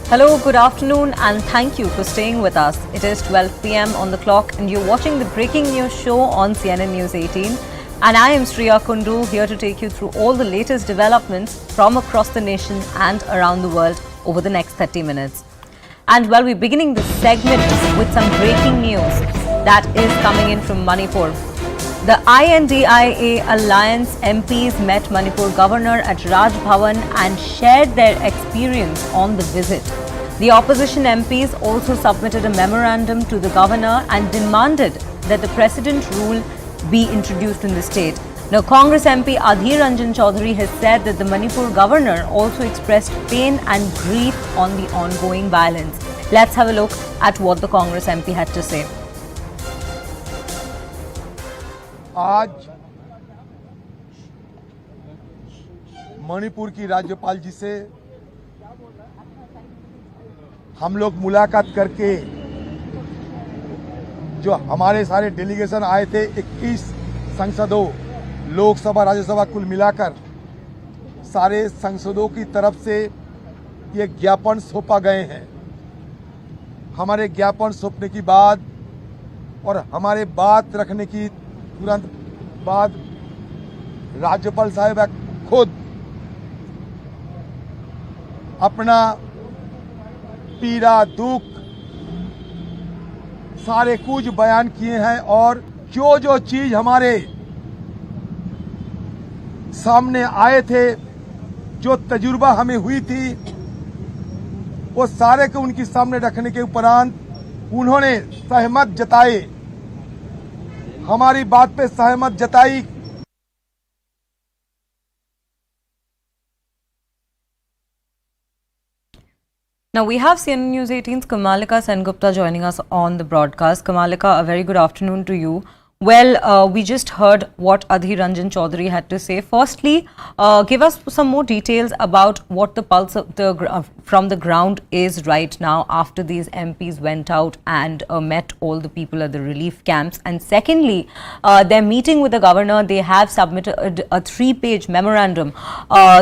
Hello, good afternoon, and thank you for staying with us. It is 12 p.m. on the clock, and you're watching the breaking news show on CNN News 18. And I am Sriya Kundu, here to take you through all the latest developments from across the nation and around the world over the next 30 minutes. And well, we're beginning this segment with some breaking news that is coming in from Manipur. The I.N.D.I.A Alliance MPs met Manipur Governor at Raj Bhavan and shared their experience on the visit. The Opposition MPs also submitted a memorandum to the Governor and demanded that the precedent rule be introduced in the state. Now, Congress MP I.N.D.I.A has said that the Manipur Governor also expressed pain and grief on the ongoing violence. Let's have a look at what the Congress MP had to say. आज मणिपुर की राज्यपाल जी से हम लोग मुलाकात करके जो हमारे सारे डेलीगेशन आए थे 21 संसदों लोकसभा राज्यसभा कुल मिलाकर सारे संसदों की तरफ से ये ज्ञापन सौंपा गए हैं। हमारे ज्ञापन सौंपने की बाद और हमारे बात रखने की तुरंत बाद राज्यपाल साहिब खुद अपना पीड़ा दुख सारे कुछ बयान किए हैं और जो चीज हमारे सामने आए थे, जो तजुर्बा हमें हुई थी, वो सारे को उनके सामने रखने के उपरांत उन्होंने सहमत जताए, हमारी बात पे सहमत जताई। Now, we have CNN News 18's Kamalika Sengupta joining us on the broadcast. Kamalika, a very good afternoon to you. Well, we just heard what Adhir Ranjan Chaudhary had to say. Firstly, give us some more details about what the pulse of from the ground is right now after these MPs went out and met all the people at the relief camps. And secondly, they're meeting with the governor. They have submitted a 3-page memorandum.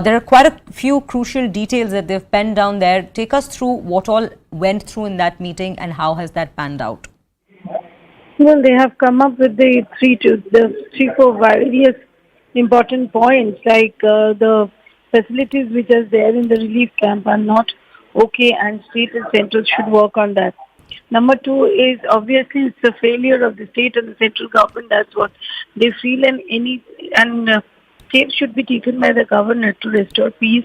There are quite a few crucial details that they've penned down there. Take us through what all went through in that meeting and how has that panned out? Well, they have come up with the three, four various important points, like the facilities which are there in the relief camp are not okay, and state and central should work on that. Number two is obviously it's a failure of the state and the central government. That's what they feel, and steps should be taken by the governor to restore peace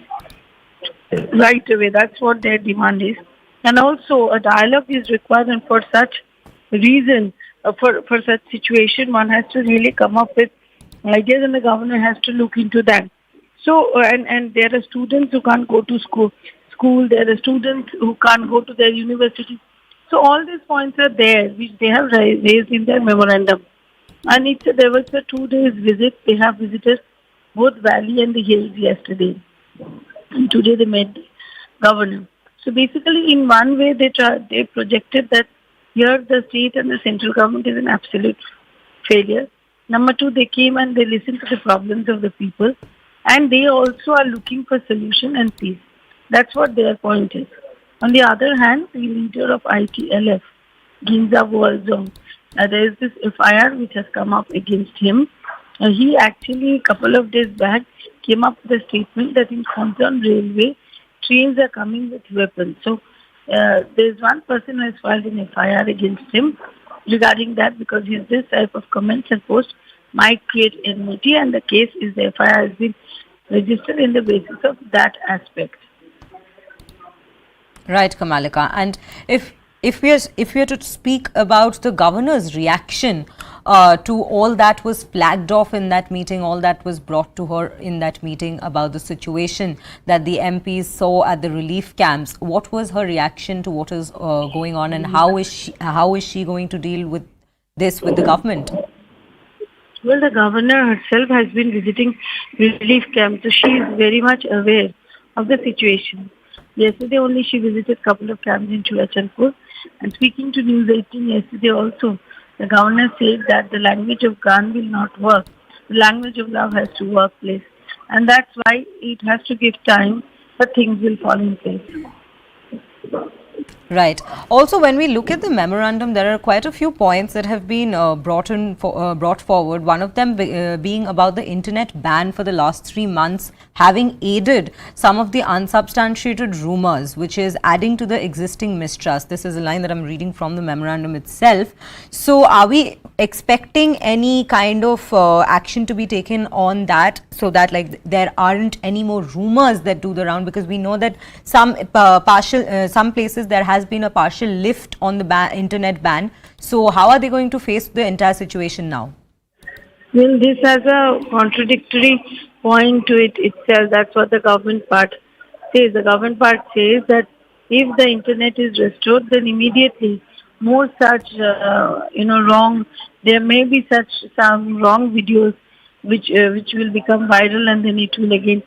right away. That's what their demand is, and also a dialogue is required, and for such reason. For such situation, one has to really come up with ideas, and the governor has to look into that. So, and there are students who can't go to school. There are students who can't go to their university. So, all these points are there, which they have raised in their memorandum. And there was a 2-day visit. They have visited both valley and the hills yesterday, and today they met the governor. So, basically, in one way, they projected that. Here, the state and the central government is an absolute failure. Number two, they came and they listened to the problems of the people, and they also are looking for solution and peace. That's what their point is. On the other hand, the leader of ITLF, Ginza Walzong, there is this FIR which has come up against him. He actually, a couple of days back, came up with a statement that in Khonsan Railway, trains are coming with weapons. So, there's one person who has filed an FIR against him regarding that, because this type of comments and posts might create enmity, and the case is the FIR has been registered in the basis of that aspect. Right, Kamalika. And if we are to speak about the governor's reaction to all that was flagged off in that meeting, all that was brought to her in that meeting about the situation that the MPs saw at the relief camps, what was her reaction to what is going on, and how is she going to deal with this with the government? Well, the governor herself has been visiting relief camps, so she is very much aware of the situation. Yesterday only she visited a couple of camps in Chulachandpur, and speaking to News 18 yesterday also, the governor said that the language of gun will not work. The language of love has to work place. And that's why it has to give time, but things will fall in place. Right. Also, when we look at the memorandum, there are quite a few points that have been brought forward. One of them being about the internet ban for the last 3 months having aided some of the unsubstantiated rumors, which is adding to the existing mistrust. This is a line that I'm reading from the memorandum itself. So, are we expecting any kind of action to be taken on that, so that like there aren't any more rumors that do the round? Because we know that some some places there has been a partial lift on the internet ban. So how are they going to face the entire situation now? Well, this has a contradictory point to it itself. That's what the government part says. The government part says that if the internet is restored, then immediately more such, wrong, there may be some wrong videos which will become viral, and then it will again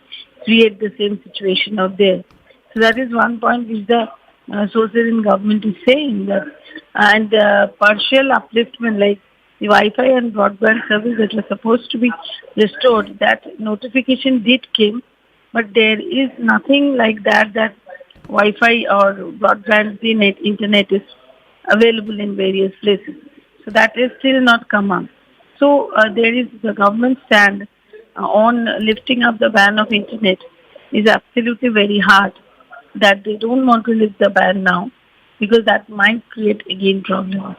create the same situation out there. So that is one point which the sources in government is saying that, and partial upliftment like the Wi-Fi and broadband service that was supposed to be restored, that notification did came, but there is nothing like that Wi-Fi or broadband internet is available in various places. So that is still not come up. So there is the government stand on lifting up the ban of internet is absolutely very hard, that they don't want to lift the ban now because that might create again problems.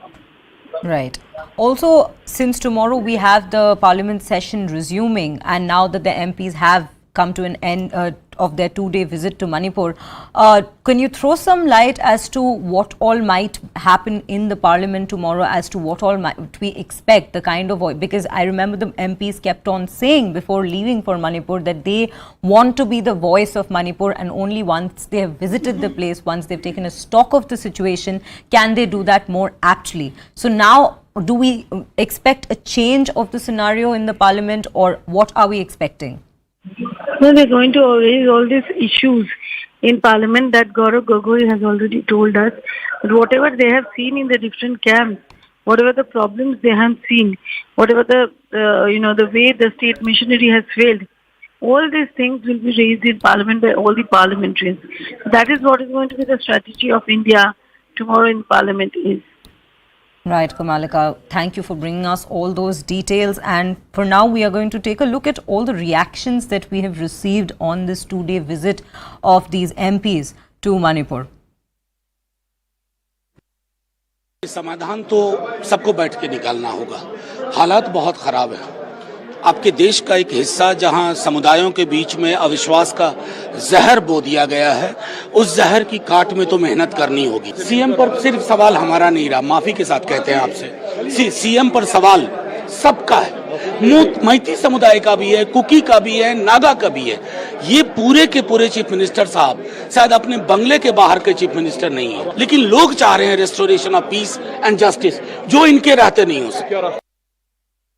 Right. Also, since tomorrow we have the parliament session resuming, and now that the MPs have come to an end of their 2-day visit to Manipur, can you throw some light as to what all might happen in the parliament tomorrow, as to what all might we expect, the kind of voice? Because I remember the MPs kept on saying before leaving for Manipur that they want to be the voice of Manipur, and only once they have visited the place, once they've taken a stock of the situation, can they do that more aptly. So now, do we expect a change of the scenario in the parliament, or what are we expecting? No, they're going to raise all these issues in Parliament that Gaurav Gogoi has already told us. But whatever they have seen in the different camps, whatever the problems they have seen, whatever the way the state machinery has failed, all these things will be raised in Parliament by all the parliamentarians. That is what is going to be the strategy of India tomorrow in Parliament is. Right, Kamalika, thank you for bringing us all those details. And for now, we are going to take a look at all the reactions that we have received on this 2-day visit of these MPs to Manipur. समाधान तो सबको बैठ के निकालना होगा। हालात बहुत खराब है। आपके देश का एक हिस्सा जहां समुदायों के बीच में अविश्वास का जहर बो दिया गया है, उस जहर की काट में तो मेहनत करनी होगी। सीएम पर सिर्फ सवाल हमारा नहीं रहा, माफी के साथ कहते हैं आपसे, सीएम पर सवाल सबका है। मैती समुदाय का भी है, कुकी का भी है, नागा का भी है। ये पूरे के पूरे चीफ मिनिस्टर साहब शायद अपने बंगले के बाहर के चीफ मिनिस्टर नहीं है, लेकिन लोग चाह रहे हैं restoration of peace and justice, जो इनके रहते नहीं हो सकता।